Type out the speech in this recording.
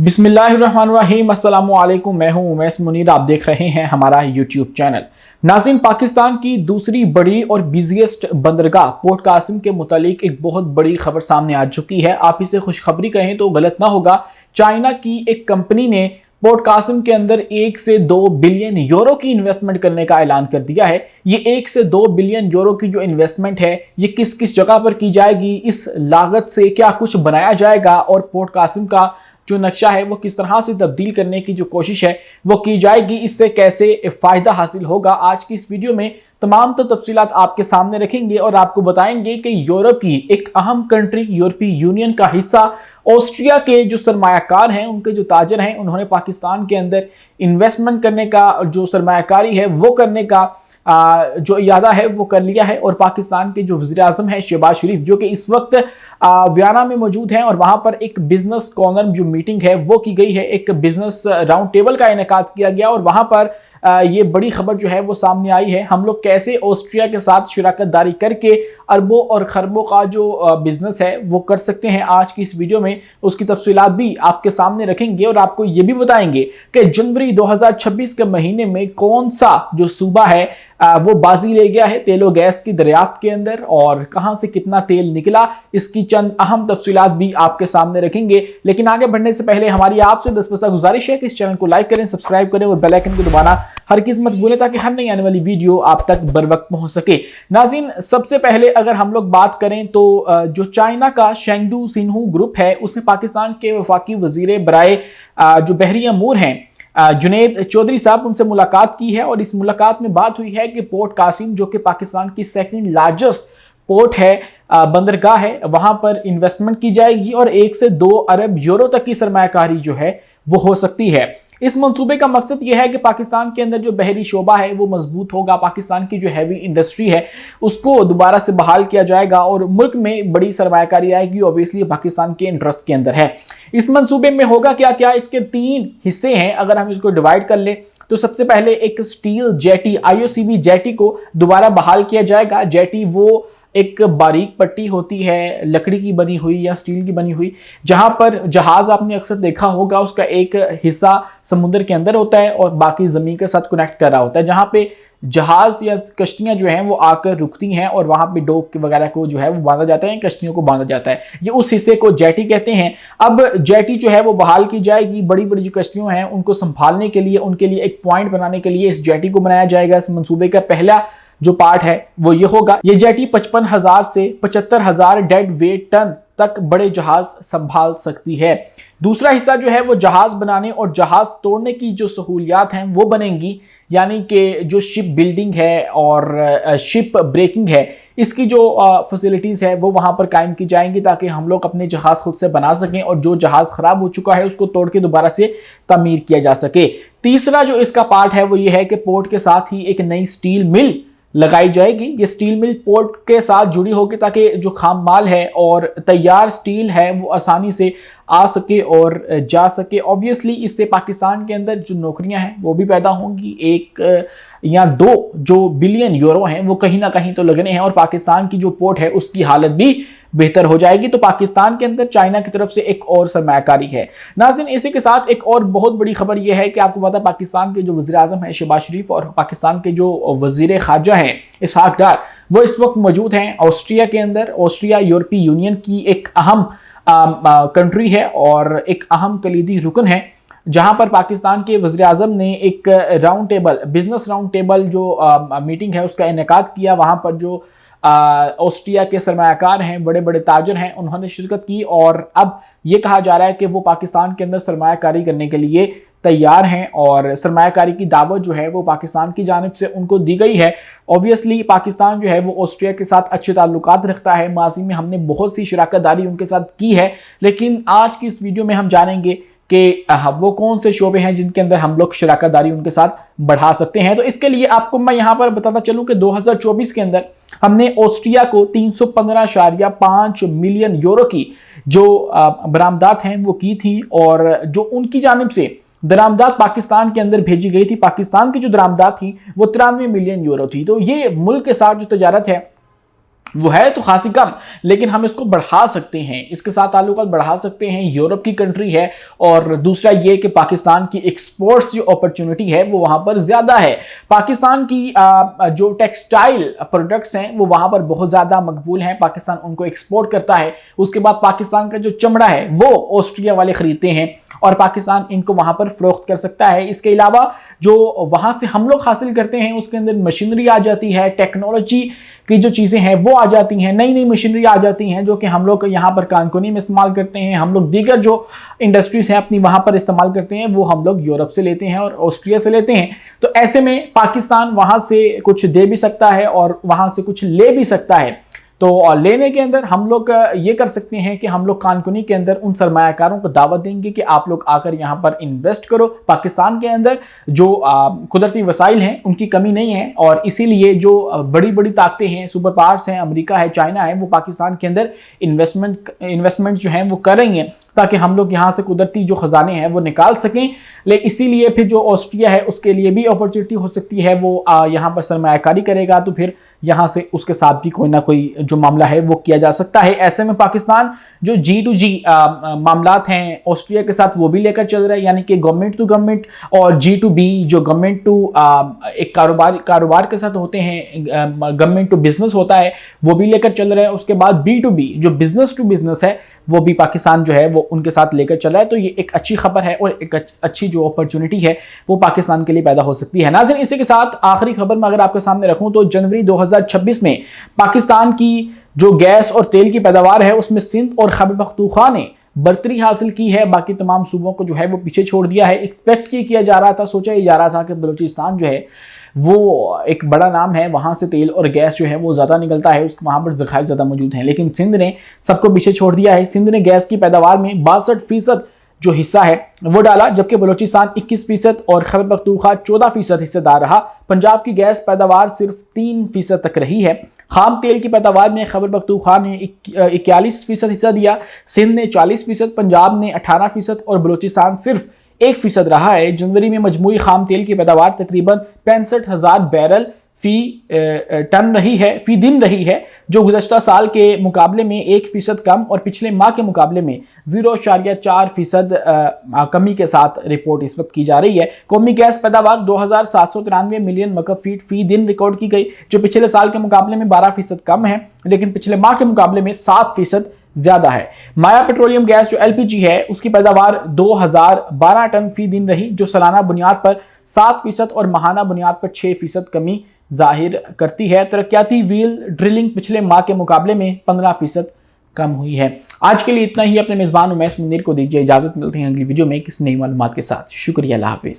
बिस्मिल्लाहिर्रहमानिर्रहीम अस्सलामुअलैकुम। मैं हूं उमैस मुनीर, आप देख रहे हैं हमारा यूट्यूब चैनल। नाज़रीन, पाकिस्तान की दूसरी बड़ी और बिजिएस्ट बंदरगाह पोर्ट कासिम के मुतालिक एक बहुत बड़ी खबर सामने आ चुकी है। आप इसे खुशखबरी कहें तो गलत ना होगा। चाइना की एक कंपनी ने पोर्ट कासिम के अंदर 1 से 2 बिलियन यूरो की इन्वेस्टमेंट करने का ऐलान कर दिया है। ये 1 से 2 बिलियन यूरो की जो इन्वेस्टमेंट है ये किस किस जगह पर की जाएगी, इस लागत से क्या कुछ बनाया जाएगा और पोर्ट कासिम का जो नक्शा है वो किस तरह से तब्दील करने की जो कोशिश है वो की जाएगी, इससे कैसे फायदा हासिल होगा, आज की इस वीडियो में तमाम तफसीलात आपके सामने रखेंगे और आपको बताएंगे कि यूरोप की एक अहम कंट्री, यूरोपीय यूनियन का हिस्सा ऑस्ट्रिया के जो सरमायाकार हैं, उनके जो ताजर हैं, उन्होंने पाकिस्तान के अंदर इन्वेस्टमेंट करने का जो सरमायाकारी है वो करने का जो इरादा है वो कर लिया है। और पाकिस्तान के जो वज़ीर आज़म है शहबाज शरीफ, जो कि इस वक्त वियना में मौजूद हैं और वहां पर एक बिजनेस कॉर्नर जो मीटिंग है वो की गई है, एक बिजनेस राउंड टेबल का इनेकाद किया गया और वहां पर ये बड़ी खबर जो है वो सामने आई है। हम लोग कैसे ऑस्ट्रिया के साथ शराकत दारी करके अरबों और खरबों का जो बिजनेस है वो कर सकते हैं, आज की इस वीडियो में उसकी तफसीलात भी आपके सामने रखेंगे और आपको ये भी बताएंगे कि जनवरी 2026 के महीने में कौन सा जो सूबा है वो बाजी ले गया है तेलो गैस की दरियाफ्त के अंदर और कहां से कितना तेल निकला, इसकी चंद अहम तफसीलात भी आपके सामने रखेंगे। लेकिन आगे बढ़ने से पहले हमारी आपसे 10 गुजारिश है कि इस चैनल को लाइक करें, सब्सक्राइब करें और बेल आइकन को दबाना हर किस मत भूलें ताकि हर नई आने वाली वीडियो आप तक बर वक्त पहुंच सके। नाज़रीन, सबसे पहले अगर हम लोग बात करें तो जो चाइना का शेंगडू सिन्हू ग्रुप है उसने पाकिस्तान के वफाकी वजीर बराए जो बहरी अमूर हैं जुनैद चौधरी साहब, उनसे मुलाकात की है और इस मुलाकात में बात हुई है कि पोर्ट कासिम जो कि पाकिस्तान की सेकंड लार्जेस्ट पोर्ट है, बंदरगाह है, वहां पर इन्वेस्टमेंट की जाएगी और 1 से 2 अरब यूरो तक की सरमायाकारी जो है वो हो सकती है। इस मंसूबे का मकसद यह है कि पाकिस्तान के अंदर जो बहरी शोबा है वो मजबूत होगा, पाकिस्तान की जो हैवी इंडस्ट्री है उसको दोबारा से बहाल किया जाएगा और मुल्क में बड़ी सरमायाकारी आएगी। ऑब्वियसली पाकिस्तान के इंटरेस्ट के अंदर है। इस मंसूबे में होगा क्या क्या, इसके 3 हिस्से हैं। अगर हम इसको डिवाइड कर ले तो सबसे पहले एक स्टील जेटी, IOCB जेटी को दोबारा बहाल किया जाएगा। जेटी वो एक बारीक पट्टी होती है, लकड़ी की बनी हुई या स्टील की बनी हुई, जहां पर जहाज आपने अक्सर देखा होगा उसका एक हिस्सा समुद्र के अंदर होता है और बाकी जमीन के साथ कनेक्ट कर रहा होता है, जहां पे जहाज या कश्तियां जो हैं वो आकर रुकती हैं और वहां पे डोक वगैरह को जो है वो बांधा जाता है, कश्तियों को बांधा जाता है। ये उस हिस्से को जेटी कहते हैं। अब जेटी जो है वो बहाल की जाएगी। बड़ी बड़ी जो कश्तियां हैं उनको संभालने के लिए, उनके लिए एक पॉइंट बनाने के लिए इस जेटी को बनाया जाएगा। इस मंसूबे का पहला जो पार्ट है वो ये होगा। ये जेटी 55,000 से 75,000 डेड वेट टन तक बड़े जहाज संभाल सकती है। दूसरा हिस्सा जो है वो जहाज बनाने और जहाज तोड़ने की जो सहूलियात हैं वो बनेंगी, यानी कि जो शिप बिल्डिंग है और शिप ब्रेकिंग है, इसकी जो फैसिलिटीज़ है वो वहाँ पर कायम की जाएंगी ताकि हम लोग अपने जहाज़ खुद से बना सकें और जो जहाज़ ख़राब हो चुका है उसको तोड़ के दोबारा से तामीर किया जा सके। तीसरा जो इसका पार्ट है वो ये है कि पोर्ट के साथ ही एक नई स्टील मिल लगाई जाएगी। ये स्टील मिल पोर्ट के साथ जुड़ी होगी ताकि जो खाम माल है और तैयार स्टील है वो आसानी से आ सके और जा सके। ऑब्वियसली इससे पाकिस्तान के अंदर जो नौकरियां हैं वो भी पैदा होंगी। 1 या 2 जो बिलियन यूरो हैं वो कहीं ना कहीं तो लगने हैं और पाकिस्तान की जो पोर्ट है उसकी हालत भी बेहतर हो जाएगी। तो पाकिस्तान के अंदर चाइना की तरफ से एक और सरमायाकारी है। नाज़रीन, इसी के साथ एक और बहुत बड़ी खबर यह है कि आपको पता है पाकिस्तान के जो वज़ीर आज़म है शहबाज शरीफ और पाकिस्तान के जो वज़ीर ख़ारजा हैं इसहाक डार, वो इस वक्त मौजूद हैं ऑस्ट्रिया के अंदर। ऑस्ट्रिया यूरोपीय यूनियन की एक अहम कंट्री है और एक अहम कलीदी रुकन है, जहां पर पाकिस्तान के वज़ीर आज़म ने एक round table, business round table जो मीटिंग है उसका इनेकाद किया। वहां पर जो ऑस्ट्रिया के सरमायाकार हैं, बड़े बड़े ताजर हैं, उन्होंने शिरकत की और अब ये कहा जा रहा है कि वो पाकिस्तान के अंदर सरमायाकारी करने के लिए तैयार हैं और सरमायाकारी की दावत जो है वो पाकिस्तान की जानिब से उनको दी गई है। ऑब्वियसली पाकिस्तान जो है वो ऑस्ट्रिया के साथ अच्छे ताल्लुकात रखता है। माजी में हमने बहुत सी शराकत दारी उनके साथ की है, लेकिन आज की इस वीडियो में हम जानेंगे कि वो कौन से शोबे हैं जिनके अंदर हम लोग शराकत दारी उनके साथ बढ़ा सकते हैं। तो इसके लिए आपको मैं यहाँ पर बताता चलूँ कि 2024 के अंदर हमने ऑस्ट्रिया को 315.5 मिलियन यूरो की जो बरामदात हैं वो की थी और जो उनकी जानिब से दरामदात पाकिस्तान के अंदर भेजी गई थी, पाकिस्तान की जो दरामदात थी वो 93 मिलियन यूरो थी। तो ये मुल्क के साथ जो तजारत है वो है तो खासी कम, लेकिन हम इसको बढ़ा सकते हैं, इसके साथ ताल्लुकात बढ़ा सकते हैं। यूरोप की कंट्री है, और दूसरा ये कि पाकिस्तान की एक्सपोर्ट्स जो अपॉर्चुनिटी है वो वहाँ पर ज़्यादा है। पाकिस्तान की जो टेक्सटाइल प्रोडक्ट्स हैं वो वहाँ पर बहुत ज़्यादा मकबूल हैं, पाकिस्तान उनको एक्सपोर्ट करता है। उसके बाद पाकिस्तान का जो चमड़ा है वो ऑस्ट्रिया वाले ख़रीदते हैं और पाकिस्तान इनको वहाँ पर फ़रोख्त कर सकता है। इसके अलावा जो वहाँ से हम लोग हासिल करते हैं उसके अंदर मशीनरी आ जाती है, टेक्नोलॉजी की जो चीज़ें हैं वो आ जाती हैं, नई नई मशीनरी आ जाती हैं जो कि हम लोग यहाँ पर कानकुनी में इस्तेमाल करते हैं। हम लोग दीगर जो इंडस्ट्रीज हैं अपनी वहाँ पर इस्तेमाल करते हैं वो हम लोग यूरोप से लेते हैं और ऑस्ट्रिया से लेते हैं। तो ऐसे में पाकिस्तान वहाँ से कुछ दे भी सकता है और वहाँ से कुछ ले भी सकता है। तो लेने के अंदर हम लोग ये कर सकते हैं कि हम लोग कानकुनी के अंदर उन सरमायाकारों को दावत देंगे कि आप लोग आकर यहाँ पर इन्वेस्ट करो। पाकिस्तान के अंदर जो कुदरती वसाइल हैं उनकी कमी नहीं है, और इसीलिए जो बड़ी बड़ी ताकतें हैं, सुपर पावर्स हैं, अमेरिका है, चाइना है, वो पाकिस्तान के अंदर इन्वेस्टमेंट जो है वो कर रही हैं ताकि हम लोग यहाँ से कुदरती जो खजाने हैं वो निकाल सकें। लेकिन इसीलिए फिर जो ऑस्ट्रिया है उसके लिए भी अपॉर्चुनिटी हो सकती है, वो यहाँ पर सरमायाकारी करेगा तो फिर यहाँ से उसके साथ भी कोई ना कोई जो मामला है वो किया जा सकता है। ऐसे में पाकिस्तान जो G2G मामलात हैं ऑस्ट्रिया के साथ वो भी लेकर चल रहा है, यानी कि गवर्नमेंट टू गवर्नमेंट, और G2B जो गवर्नमेंट टू एक कारोबार के साथ होते हैं, गवर्नमेंट टू बिजनेस होता है, वो भी लेकर चल रहा है। उसके बाद B2B जो बिजनेस टू बिजनेस है वो भी पाकिस्तान जो है वो उनके साथ लेकर चला है। तो ये एक अच्छी खबर है और एक अच्छी जो अपॉर्चुनिटी है वो पाकिस्तान के लिए पैदा हो सकती है। नाज़रीन, इसी के साथ आखिरी खबर में अगर आपके सामने रखूं तो जनवरी 2026 में पाकिस्तान की जो गैस और तेल की पैदावार है उसमें सिंध और खैबर पख्तूनख्वा ने बर्तरी हासिल की है, बाकी तमाम सूबों को जो है वो पीछे छोड़ दिया है। एक्सपेक्ट किया जा रहा था, सोचा जा रहा था कि बलूचिस्तान जो है वो एक बड़ा नाम है, वहाँ से तेल और गैस जो है वो ज़्यादा निकलता है, वहाँ पर ज़खायर ज़्यादा मौजूद हैं, लेकिन सिंध ने सबको पीछे छोड़ दिया है। सिंध ने गैस की पैदावार में 62% जो हिस्सा है वो डाला, जबकि बलूचिस्तान 21% और खैबर पख्तूनख्वा 14% हिस्सेदार रहा। पंजाब की गैस पैदावार सिर्फ 3% तक रही है। खाम तेल की पैदावार में खैबर पख्तूनख्वा ने 41% हिस्सा दिया, सिंध ने 40%, पंजाब ने 18% और बलूचिस्तान सिर्फ 1% रहा है। जनवरी में मजमूई खाम तेल की पैदावार तकरीबन 65,000 बैरल फी दिन रही है, जो गुज़श्ता साल के मुकाबले में 1% कम और पिछले माह के मुकाबले में 0.4% कमी के साथ रिपोर्ट इस वक्त की जा रही है। कौमी गैस पैदावार 2793 मिलियन मकब फीट फी दिन रिकॉर्ड की गई, जो पिछले साल के मुकाबले में 12% कम है, लेकिन पिछले माह के मुकाबले में 7% ज्यादा है। माया पेट्रोलियम गैस जो LPG है उसकी पैदावार 2012 टन फी दिन रही, जो सालाना बुनियाद पर 7% और माहाना बुनियाद पर 6% कमी जाहिर करती है। तरक्याती व्हील ड्रिलिंग पिछले माह के मुकाबले में 15% कम हुई है। आज के लिए इतना ही। अपने मेजबान उमैस मुनीर को दीजिए इजाजत, मिलते हैं अगली वीडियो में किसी नई मालूमात के साथ। शुक्रिया, अल्लाह हाफिज।